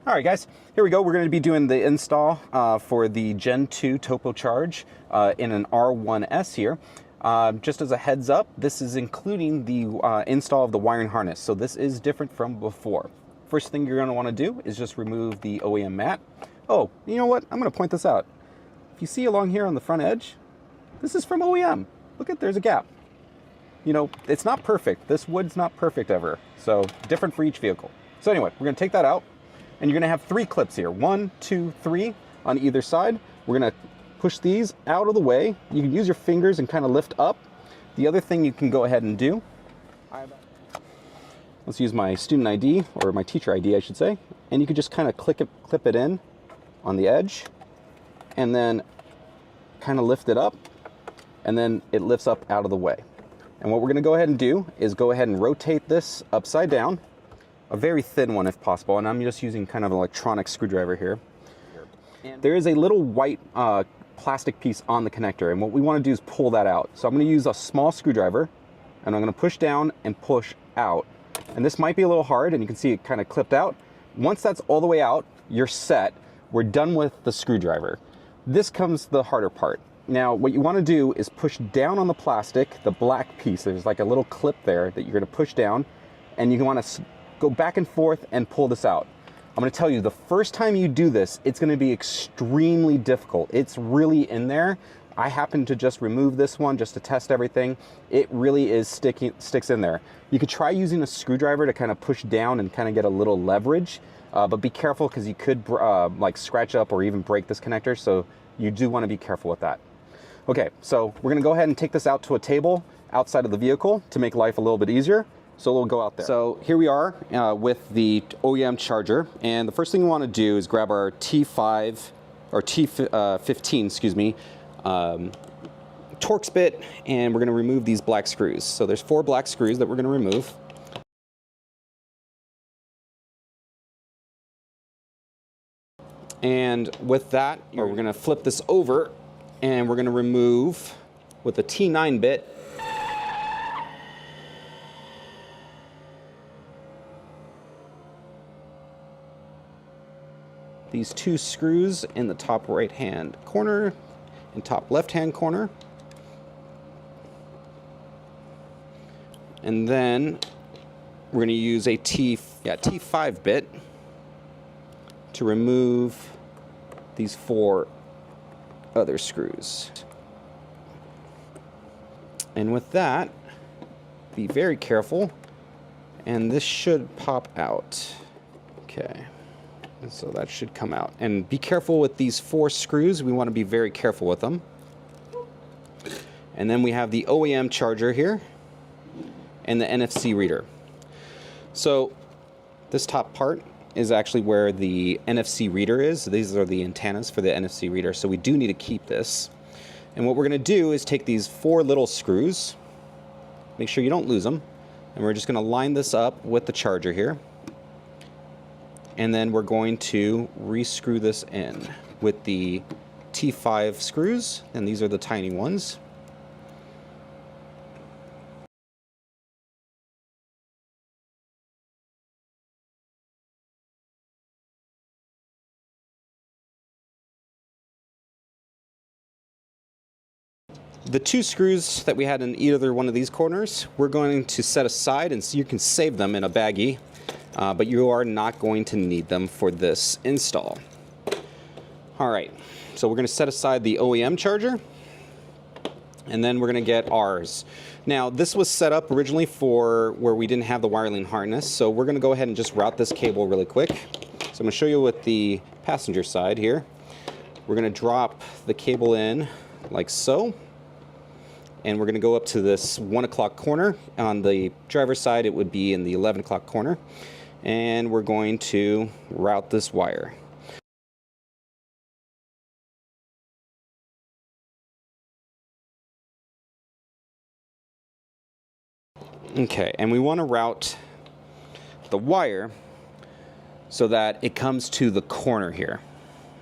All right, guys, here we go. We're going to be doing the install for the Gen 2 TopoCharge in an R1S here. Just as a heads up, this is including the install of the wiring harness. So this is different from before. First thing you're going to want to do is just remove the OEM mat. Oh, you know what? I'm going to point this out. If you see along here on the front edge, this is from OEM. Look at, there's a gap. You know, it's not perfect. This wood's not perfect ever. So different for each vehicle. So anyway, we're going to take that out. And you're going to have 3 clips here. 1, 2, 3 on either side. We're going to push these out of the way. You can use your fingers and kind of lift up. The other thing you can go ahead and do, let's use my student ID, or my teacher ID, I should say. And you can just kind of clip it in on the edge. And then kind of lift it up. And then it lifts up out of the way. And what we're going to go ahead and do is go ahead and rotate this upside down. A very thin one if possible, and I'm just using kind of an electronic screwdriver here. There is a little white plastic piece on the connector, and what we want to do is pull that out. So I'm going to use a small screwdriver, and I'm going to push down and push out. And this might be a little hard, and you can see it kind of clipped out. Once that's all the way out, you're set. We're done with the screwdriver. This comes the harder part. Now, what you want to do is push down on the plastic, the black piece. There's like a little clip there that you're going to push down, and you want to go back and forth and pull this out. I'm going to tell you, the first time you do this, it's going to be extremely difficult. It's really in there. I happen to just remove this one just to test everything. It really is sticks in there. You could try using a screwdriver to kind of push down and kind of get a little leverage, but be careful because you could like scratch up or even break this connector. So you do want to be careful with that. Okay, so we're going to go ahead and take this out to a table outside of the vehicle to make life a little bit easier. So we'll go out there. So here we are with the OEM charger, and the first thing we want to do is grab our T5 or T15, excuse me, Torx bit, and we're going to remove these black screws. So there's 4 black screws that we're going to remove. And with that, we're going to flip this over, and we're going to remove with the T9 bit these 2 screws in the top right hand corner and top left hand corner. And then we're going to use a T5 bit to remove these 4 other screws. And with that, be very careful, and this should pop out. Okay. So that should come out. And be careful with these 4 screws. We want to be very careful with them. And then we have the OEM charger here and the NFC reader. So this top part is actually where the NFC reader is. These are the antennas for the NFC reader. So we do need to keep this. And what we're going to do is take these 4 little screws, make sure you don't lose them, and we're just going to line this up with the charger here. And then we're going to re-screw this in with the T5 screws, and these are the tiny ones. The 2 screws that we had in either one of these corners, we're going to set aside, and so you can save them in a baggie. But you are not going to need them for this install. All right, so we're going to set aside the OEM charger, and then we're going to get ours. Now, this was set up originally for where we didn't have the wiring harness, so we're going to go ahead and just route this cable really quick. So I'm going to show you with the passenger side here. We're going to drop the cable in like so, and we're going to go up to this 1 o'clock corner. On the driver's side, it would be in the 11 o'clock corner. And we're going to route this wire. Okay, and we want to route the wire so that it comes to the corner here.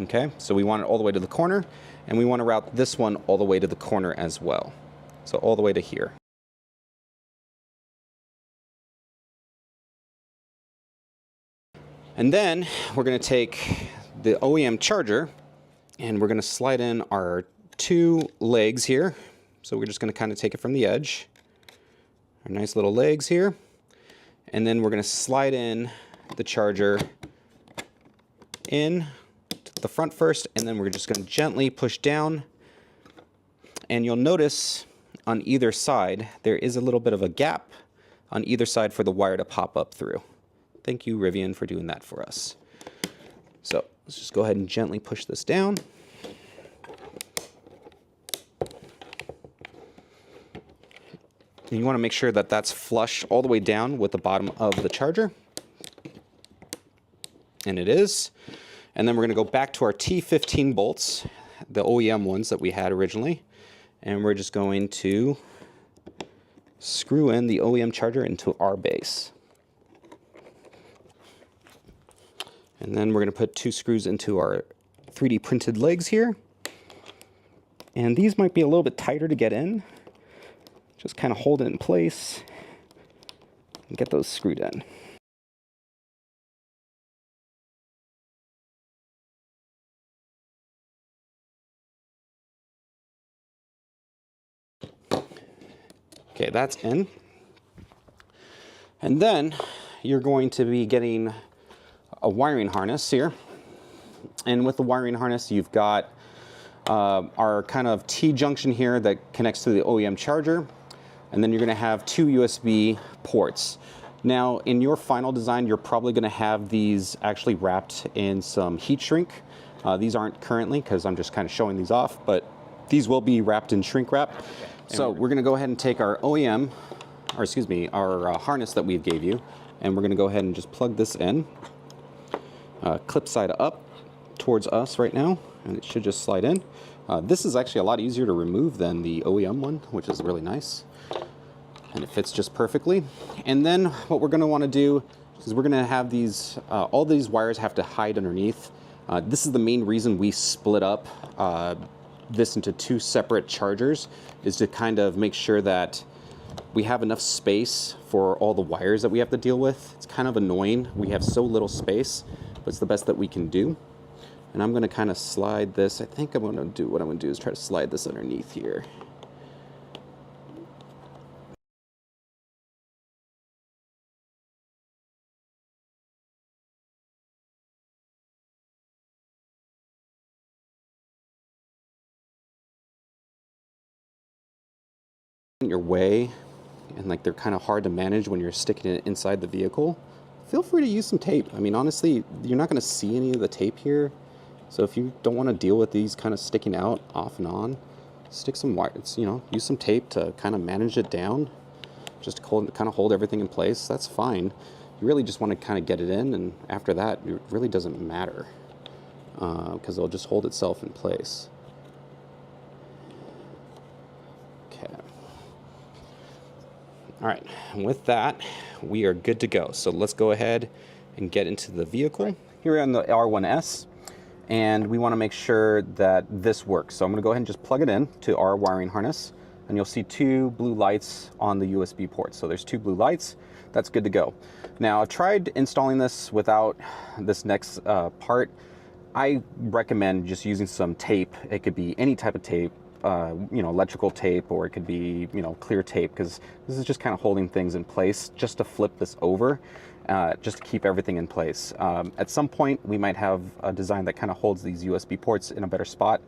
Okay, so we want it all the way to the corner, and we want to route this one all the way to the corner as well. So all the way to here. And then we're going to take the OEM charger and we're going to slide in our 2 legs here. So we're just going to kind of take it from the edge. Our nice little legs here. And then we're going to slide in the charger in to the front first, and then we're just going to gently push down. And you'll notice on either side there is a little bit of a gap on either side for the wire to pop up through. Thank you, Rivian, for doing that for us. So let's just go ahead and gently push this down. And you want to make sure that that's flush all the way down with the bottom of the charger. And it is. And then we're going to go back to our T15 bolts, the OEM ones that we had originally. And we're just going to screw in the OEM charger into our base. And then we're going to put 2 screws into our 3D printed legs here. And these might be a little bit tighter to get in. Just kind of hold it in place and get those screwed in. Okay, that's in. And then you're going to be getting a wiring harness here. And with the wiring harness, you've got our kind of T-junction here that connects to the OEM charger. And then you're going to have 2 USB ports. Now, in your final design, you're probably going to have these actually wrapped in some heat shrink. These aren't currently because I'm just kind of showing these off, but these will be wrapped in shrink wrap. So we're going to go ahead and take our OEM, or excuse me, our harness that we gave you, and we're going to go ahead and just plug this in. Clip side up towards us right now, and it should just slide in. This is actually a lot easier to remove than the OEM one, which is really nice. And it fits just perfectly. And then what we're going to want to do is we're going to have these, all these wires have to hide underneath. This is the main reason we split up this into 2 separate chargers, is to kind of make sure that we have enough space for all the wires that we have to deal with. It's kind of annoying. We have so little space, but it's the best that we can do. And I'm going to kind of slide this. I think what I'm going to do is try to slide this underneath here. Your way, and like they're kind of hard to manage when you're sticking it inside the vehicle, feel free to use some tape. I mean, honestly, you're not going to see any of the tape here, so if you don't want to deal with these kind of sticking out off and on, stick some wires, you know, use some tape to kind of manage it down, just to kind of hold everything in place. That's fine. You really just want to kind of get it in, and after that it really doesn't matter, because it'll just hold itself in place. All right, and with that, we are good to go. So let's go ahead and get into the vehicle. Here we're on the R1S, and we want to make sure that this works. So I'm going to go ahead and just plug it in to our wiring harness, and you'll see 2 blue lights on the USB port. So there's 2 blue lights. That's good to go. Now, I've tried installing this without this next part. I recommend just using some tape. It could be any type of tape. You know, electrical tape, or it could be, you know, clear tape, because this is just kind of holding things in place just to flip this over, just to keep everything in place. At some point, we might have a design that kind of holds these USB ports in a better spot,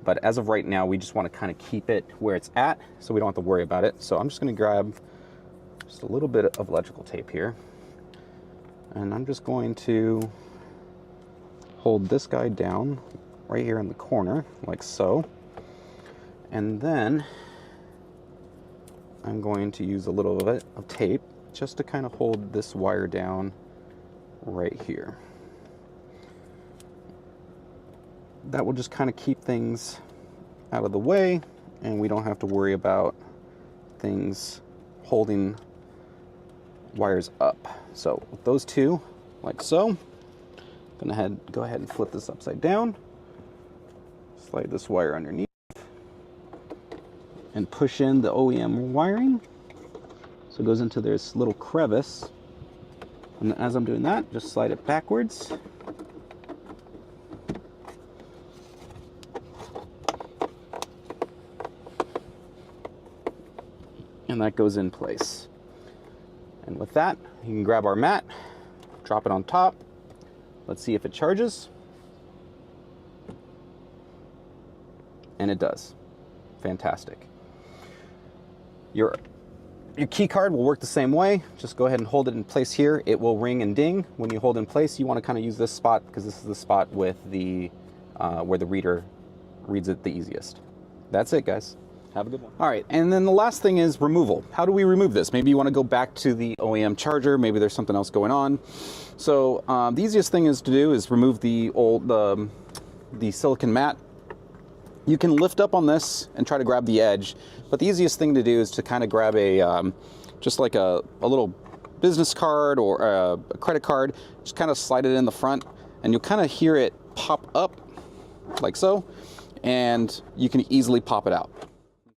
but as of right now, we just want to kind of keep it where it's at, so we don't have to worry about it. So I'm just going to grab just a little bit of electrical tape here, and I'm just going to hold this guy down right here in the corner, like so. And then I'm going to use a little bit of tape just to kind of hold this wire down right here. That will just kind of keep things out of the way, and we don't have to worry about things holding wires up. So with those 2, like so, I'm gonna go ahead and flip this upside down, slide this wire underneath, and push in the OEM wiring. So it goes into this little crevice And as I'm doing that, just slide it backwards. And that goes in place. And with that, you can grab our mat, drop it on top. Let's see if it charges. And it does. Fantastic. Your key card will work the same way. Just go ahead and hold it in place here. It will ring and ding. When you hold in place, you want to kind of use this spot because this is the spot with the where the reader reads it the easiest. That's it, guys. Have a good one. All right, and then the last thing is removal. How do we remove this? Maybe you want to go back to the OEM charger. Maybe there's something else going on. So the easiest thing is to do is remove the silicon mat. You can lift up on this and try to grab the edge, but the easiest thing to do is to kind of grab a just like a little business card or a credit card. Just kind of slide it in the front, and you'll kind of hear it pop up like so, and you can easily pop it out.